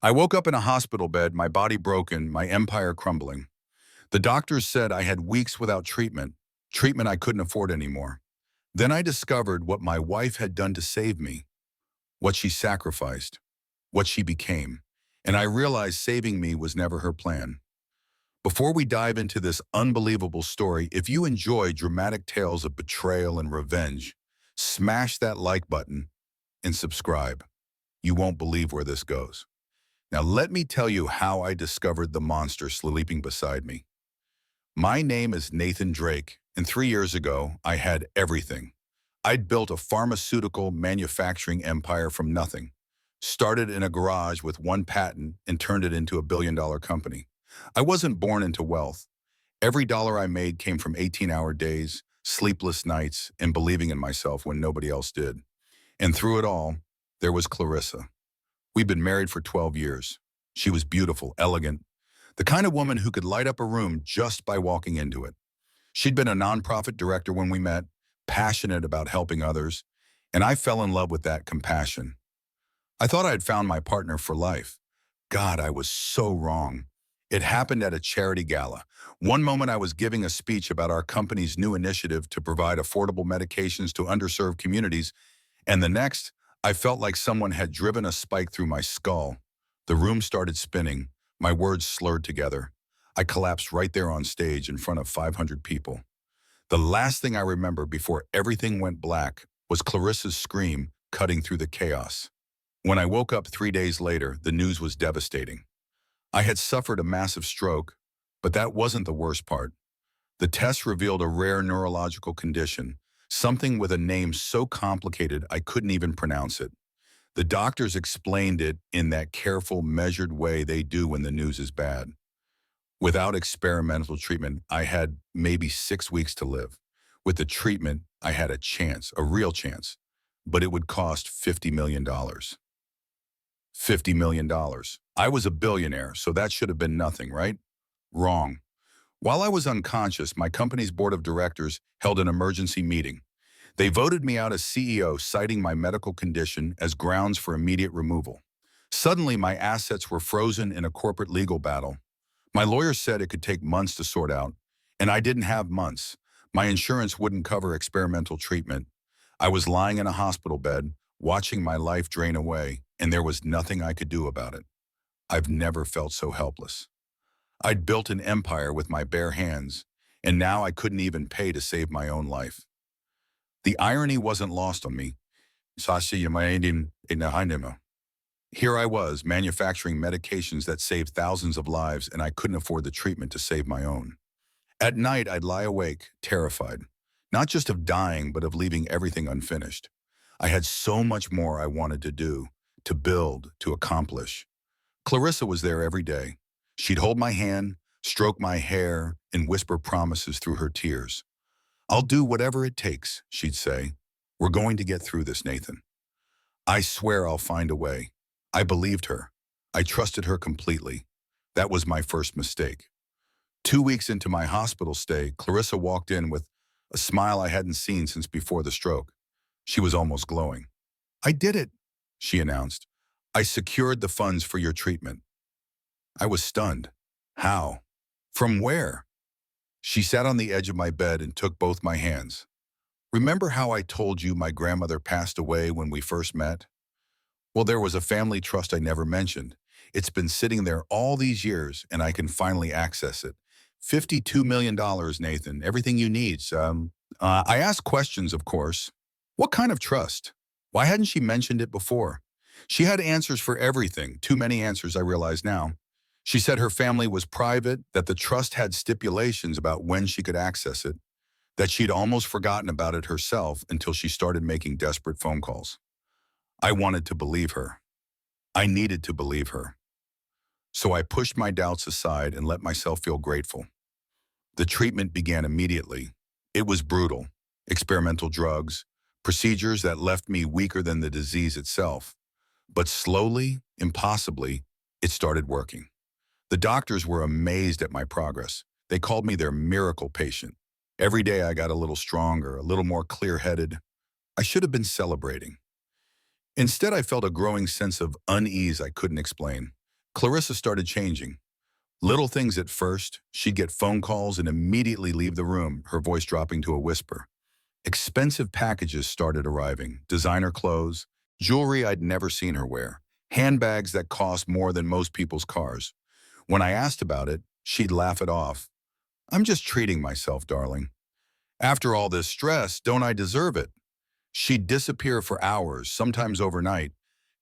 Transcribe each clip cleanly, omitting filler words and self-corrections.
I woke up in a hospital bed, my body broken, my empire crumbling. The doctors said I had weeks without treatment I couldn't afford anymore. Then I discovered what my wife had done to save me, what she sacrificed, what she became. And I realized saving me was never her plan. Before we dive into this unbelievable story, if you enjoy dramatic tales of betrayal and revenge, smash that like button and subscribe. You won't believe where this goes. Now let me tell you how I discovered the monster sleeping beside me. My name is Nathan Drake, and 3 years ago, I had everything. I'd built a pharmaceutical manufacturing empire from nothing, started in a garage with one patent and turned it into a billion-dollar company. I wasn't born into wealth. Every dollar I made came from 18-hour days, sleepless nights, and believing in myself when nobody else did. And through it all, there was Clarissa. We'd been married for 12 years. She was beautiful, elegant, the kind of woman who could light up a room just by walking into it. She'd been a nonprofit director when we met, passionate about helping others, and I fell in love with that compassion. I thought I had found my partner for life. God, I was so wrong. It happened at a charity gala. One moment I was giving a speech about our company's new initiative to provide affordable medications to underserved communities, and the next, I felt like someone had driven a spike through my skull. The room started spinning, my words slurred together. I collapsed right there on stage in front of 500 people. The last thing I remember before everything went black was Clarissa's scream cutting through the chaos. When I woke up 3 days later, the news was devastating. I had suffered a massive stroke, but that wasn't the worst part. The test revealed a rare neurological condition, something with a name so complicated I couldn't even pronounce it. The doctors explained it in that careful, measured way they do when the news is bad. Without experimental treatment, I had maybe 6 weeks to live. With the treatment, I had a chance, a real chance, but it would cost $50 million. $50 million. I was a billionaire, so that should have been nothing, right? Wrong. While I was unconscious, my company's board of directors held an emergency meeting. They voted me out as CEO, citing my medical condition as grounds for immediate removal. Suddenly, my assets were frozen in a corporate legal battle. My lawyer said it could take months to sort out, and I didn't have months. My insurance wouldn't cover experimental treatment. I was lying in a hospital bed, watching my life drain away, and there was nothing I could do about it. I've never felt so helpless. I'd built an empire with my bare hands, and now I couldn't even pay to save my own life. The irony wasn't lost on me. Here I was, manufacturing medications that saved thousands of lives, and I couldn't afford the treatment to save my own. At night, I'd lie awake, terrified, not just of dying, but of leaving everything unfinished. I had so much more I wanted to do, to build, to accomplish. Clarissa was there every day. She'd hold my hand, stroke my hair, and whisper promises through her tears. "I'll do whatever it takes," she'd say. "We're going to get through this, Nathan. I swear I'll find a way." I believed her. I trusted her completely. That was my first mistake. 2 weeks into my hospital stay, Clarissa walked in with a smile I hadn't seen since before the stroke. She was almost glowing. "I did it," she announced. "I secured the funds for your treatment." I was stunned. How? From where? She sat on the edge of my bed and took both my hands. "Remember how I told you my grandmother passed away when we first met? Well, there was a family trust I never mentioned. It's been sitting there all these years, and I can finally access it. $52 million, Nathan, everything you need." I asked questions, of course. What kind of trust? Why hadn't she mentioned it before? She had answers for everything, too many answers I realize now. She said her family was private, that the trust had stipulations about when she could access it, that she'd almost forgotten about it herself until she started making desperate phone calls. I wanted to believe her. I needed to believe her. So I pushed my doubts aside and let myself feel grateful. The treatment began immediately. It was brutal. Experimental drugs, procedures that left me weaker than the disease itself. But slowly, impossibly, it started working. The doctors were amazed at my progress. They called me their miracle patient. Every day I got a little stronger, a little more clear-headed. I should have been celebrating. Instead, I felt a growing sense of unease I couldn't explain. Clarissa started changing. Little things at first, she'd get phone calls and immediately leave the room, her voice dropping to a whisper. Expensive packages started arriving, designer clothes, jewelry I'd never seen her wear, handbags that cost more than most people's cars. When I asked about it, she'd laugh it off. I'm just treating myself, darling. After all this stress, don't I deserve it? She'd disappear for hours, sometimes overnight,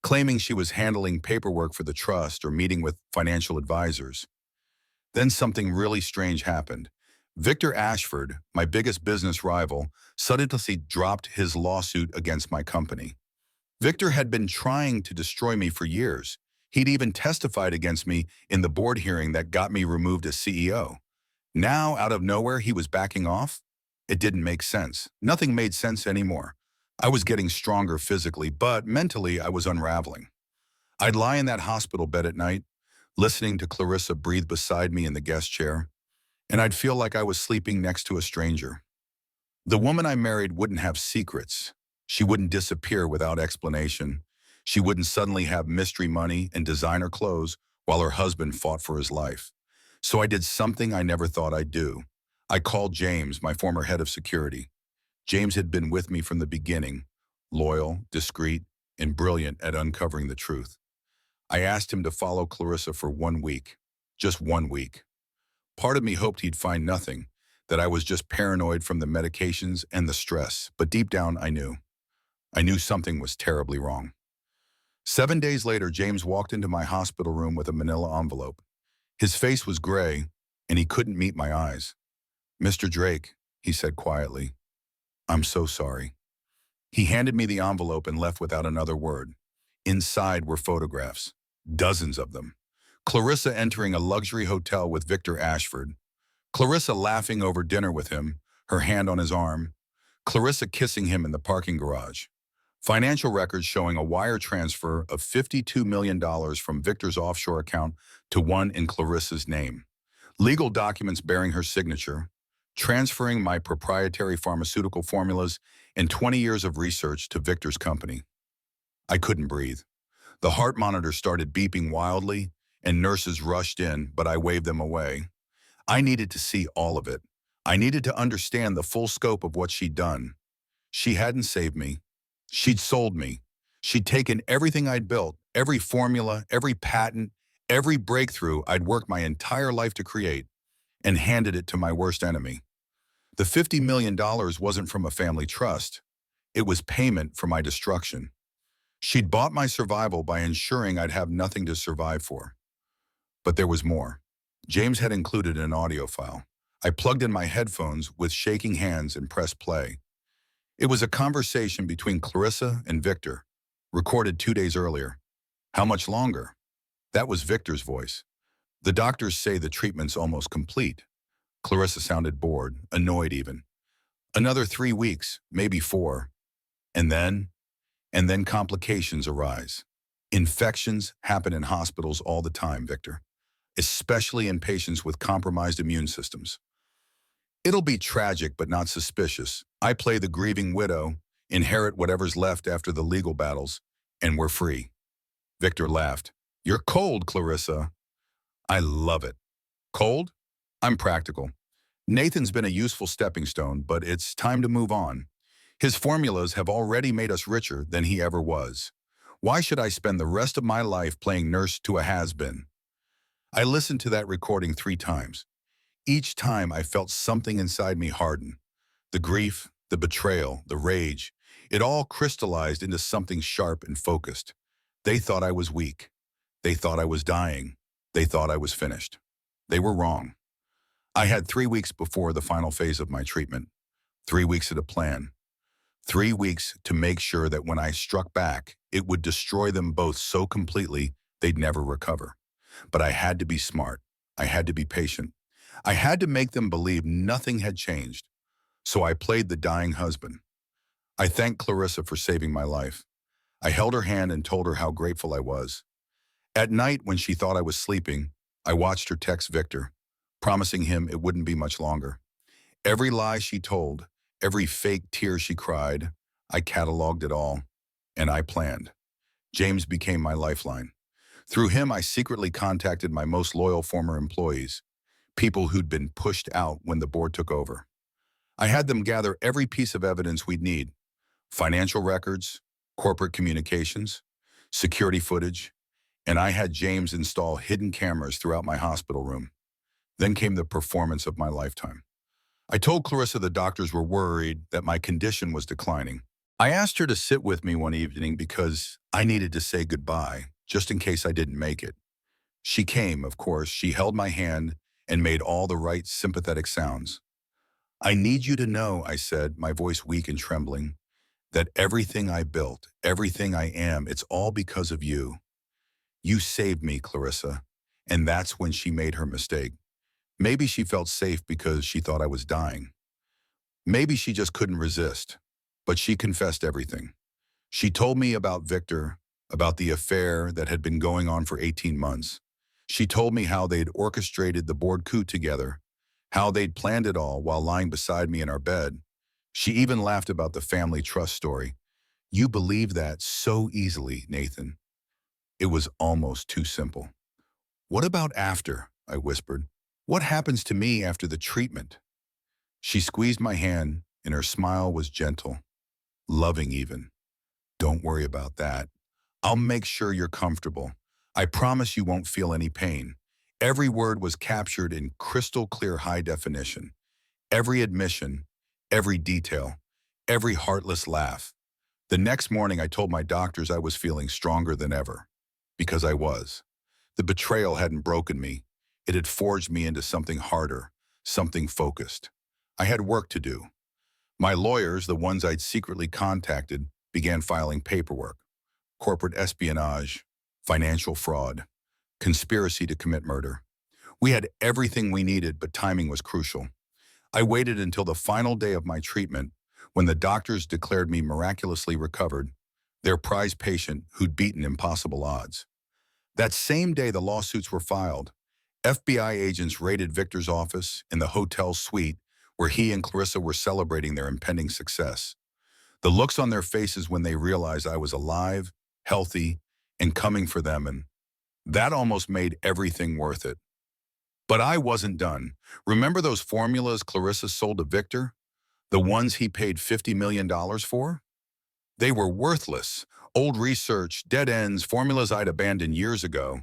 claiming she was handling paperwork for the trust or meeting with financial advisors. Then something really strange happened. Victor Ashford, my biggest business rival, suddenly dropped his lawsuit against my company. Victor had been trying to destroy me for years. He'd even testified against me in the board hearing that got me removed as CEO. Now, out of nowhere, he was backing off? It didn't make sense. Nothing made sense anymore. I was getting stronger physically, but mentally I was unraveling. I'd lie in that hospital bed at night, listening to Clarissa breathe beside me in the guest chair, and I'd feel like I was sleeping next to a stranger. The woman I married wouldn't have secrets. She wouldn't disappear without explanation. She wouldn't suddenly have mystery money and designer clothes while her husband fought for his life. So I did something I never thought I'd do. I called James, my former head of security. James had been with me from the beginning, loyal, discreet, and brilliant at uncovering the truth. I asked him to follow Clarissa for 1 week, just 1 week. Part of me hoped he'd find nothing, that I was just paranoid from the medications and the stress, but deep down I knew. I knew something was terribly wrong. 7 days later, James walked into my hospital room with a manila envelope. His face was gray, and he couldn't meet my eyes. "Mr. Drake," he said quietly, "I'm so sorry." He handed me the envelope and left without another word. Inside were photographs, dozens of them. Clarissa entering a luxury hotel with Victor Ashford. Clarissa laughing over dinner with him, her hand on his arm. Clarissa kissing him in the parking garage. Financial records showing a wire transfer of $52 million from Victor's offshore account to one in Clarissa's name. Legal documents bearing her signature, transferring my proprietary pharmaceutical formulas and 20 years of research to Victor's company. I couldn't breathe. The heart monitor started beeping wildly, and nurses rushed in, but I waved them away. I needed to see all of it. I needed to understand the full scope of what she'd done. She hadn't saved me. She'd sold me. She'd taken everything I'd built, every formula, every patent, every breakthrough I'd worked my entire life to create, and handed it to my worst enemy. The $50 million wasn't from a family trust. It was payment for my destruction. She'd bought my survival by ensuring I'd have nothing to survive for. But there was more. James had included an audio file. I plugged in my headphones with shaking hands and pressed play. It was a conversation between Clarissa and Victor, recorded 2 days earlier. "How much longer?" That was Victor's voice. "The doctors say the treatment's almost complete." Clarissa sounded bored, annoyed even. "Another 3 weeks, maybe 4. And then complications arise. Infections happen in hospitals all the time, Victor, especially in patients with compromised immune systems. It'll be tragic but not suspicious. I play the grieving widow, inherit whatever's left after the legal battles, and we're free." Victor laughed. "You're cold, Clarissa." "I love it." "Cold?" "I'm practical. Nathan's been a useful stepping stone, but it's time to move on. His formulas have already made us richer than he ever was. Why should I spend the rest of my life playing nurse to a has-been?" I listened to that recording 3 times. Each time I felt something inside me harden. The grief, the betrayal, the rage, it all crystallized into something sharp and focused. They thought I was weak. They thought I was dying. They thought I was finished. They were wrong. I had 3 weeks before the final phase of my treatment. 3 weeks of a plan. 3 weeks to make sure that when I struck back, it would destroy them both so completely they'd never recover. But I had to be smart. I had to be patient. I had to make them believe nothing had changed. So I played the dying husband. I thanked Clarissa for saving my life. I held her hand and told her how grateful I was. At night, when she thought I was sleeping, I watched her text Victor, promising him it wouldn't be much longer. Every lie she told, every fake tear she cried, I cataloged it all, and I planned. James became my lifeline. Through him, I secretly contacted my most loyal former employees, people who'd been pushed out when the board took over. I had them gather every piece of evidence we'd need: financial records, corporate communications, security footage, and I had James install hidden cameras throughout my hospital room. Then came the performance of my lifetime. I told Clarissa the doctors were worried that my condition was declining. I asked her to sit with me one evening because I needed to say goodbye, just in case I didn't make it. She came, of course. She held my hand and made all the right sympathetic sounds. "I need you to know," I said, my voice weak and trembling, "that everything I built, everything I am, it's all because of you. You saved me, Clarissa." And that's when she made her mistake. Maybe she felt safe because she thought I was dying. Maybe she just couldn't resist. But she confessed everything. She told me about Victor, about the affair that had been going on for 18 months. She told me how they'd orchestrated the board coup together, how they'd planned it all while lying beside me in our bed. She even laughed about the family trust story. "You believe that so easily, Nathan." It was almost too simple. "What about after?" I whispered. "What happens to me after the treatment?" She squeezed my hand, and her smile was gentle, loving even. "Don't worry about that. I'll make sure you're comfortable. I promise you won't feel any pain." Every word was captured in crystal clear high definition. Every admission, every detail, every heartless laugh. The next morning I told my doctors I was feeling stronger than ever. Because I was. The betrayal hadn't broken me. It had forged me into something harder, something focused. I had work to do. My lawyers, the ones I'd secretly contacted, began filing paperwork: corporate espionage, financial fraud, conspiracy to commit murder. We had everything we needed, but timing was crucial. I waited until the final day of my treatment, when the doctors declared me miraculously recovered, their prized patient who'd beaten impossible odds. That same day the lawsuits were filed. FBI agents raided Victor's office in the hotel suite where he and Clarissa were celebrating their impending success. The looks on their faces when they realized I was alive, healthy, and coming for them, and that almost made everything worth it. But I wasn't done. Remember those formulas Clarissa sold to Victor? The ones he paid $50 million for? They were worthless. Old research, dead ends, formulas I'd abandoned years ago.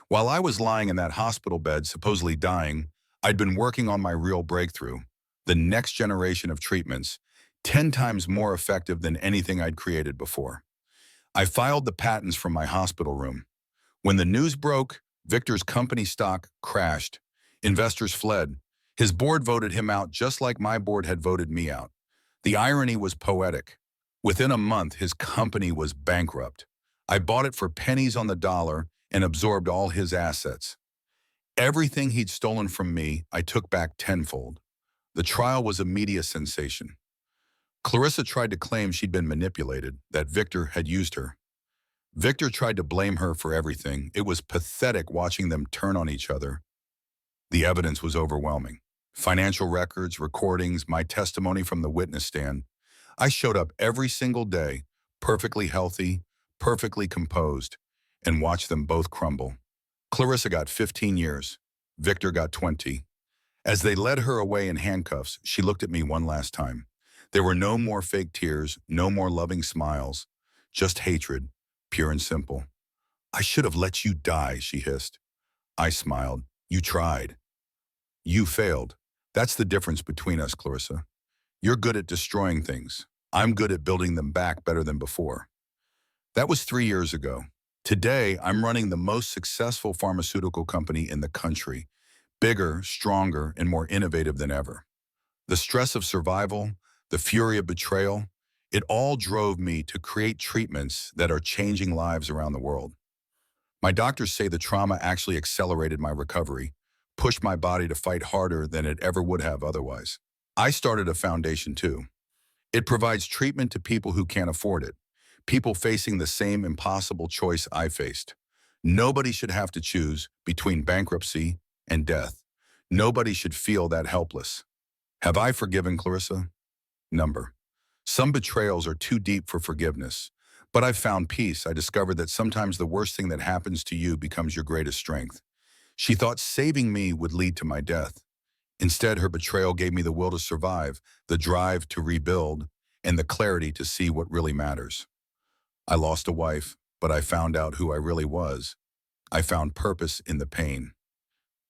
While I was lying in that hospital bed, supposedly dying, I'd been working on my real breakthrough, the next generation of treatments, 10 times more effective than anything I'd created before. I filed the patents from my hospital room. When the news broke, Victor's company stock crashed. Investors fled. His board voted him out just like my board had voted me out. The irony was poetic. Within a month, his company was bankrupt. I bought it for pennies on the dollar and absorbed all his assets. Everything he'd stolen from me, I took back tenfold. The trial was a media sensation. Clarissa tried to claim she'd been manipulated, that Victor had used her. Victor tried to blame her for everything. It was pathetic watching them turn on each other. The evidence was overwhelming. Financial records, recordings, my testimony from the witness stand. I showed up every single day, perfectly healthy, perfectly composed, and watched them both crumble. Clarissa got 15 years. Victor got 20. As they led her away in handcuffs, she looked at me one last time. There were no more fake tears, no more loving smiles, just hatred, pure and simple. "I should have let you die," she hissed. I smiled. "You tried. You failed. That's the difference between us, Clarissa. You're good at destroying things. I'm good at building them back better than before." That was 3 years ago. Today, I'm running the most successful pharmaceutical company in the country, bigger, stronger, and more innovative than ever. The stress of survival, the fury of betrayal, it all drove me to create treatments that are changing lives around the world. My doctors say the trauma actually accelerated my recovery, pushed my body to fight harder than it ever would have otherwise. I started a foundation too. It provides treatment to people who can't afford it, people facing the same impossible choice I faced. Nobody should have to choose between bankruptcy and death. Nobody should feel that helpless. Have I forgiven Clarissa? Number. Some betrayals are too deep for forgiveness, But I found peace. I discovered that sometimes the worst thing that happens to you becomes your greatest strength. She thought saving me would lead to my death. Instead, her betrayal gave me the will to survive, the drive to rebuild, and the clarity to see what really matters. I lost a wife, but I found out who I really was. I found purpose in the pain.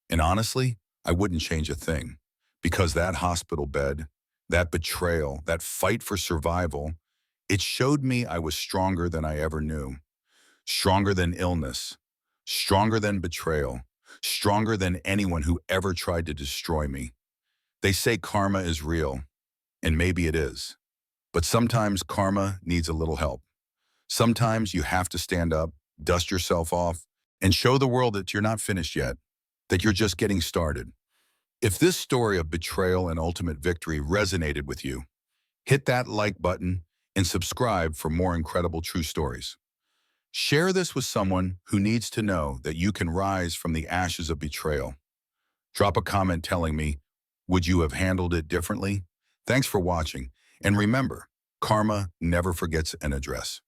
And honestly, I wouldn't change a thing. Because that hospital bed, that betrayal, that fight for survival, it showed me I was stronger than I ever knew. Stronger than illness, stronger than betrayal, stronger than anyone who ever tried to destroy me. They say karma is real, and maybe it is. But sometimes karma needs a little help. Sometimes you have to stand up, dust yourself off, and show the world that you're not finished yet, that you're just getting started. If this story of betrayal and ultimate victory resonated with you, hit that like button and subscribe for more incredible true stories. Share this with someone who needs to know that you can rise from the ashes of betrayal. Drop a comment telling me, would you have handled it differently? Thanks for watching, and remember, karma never forgets an address.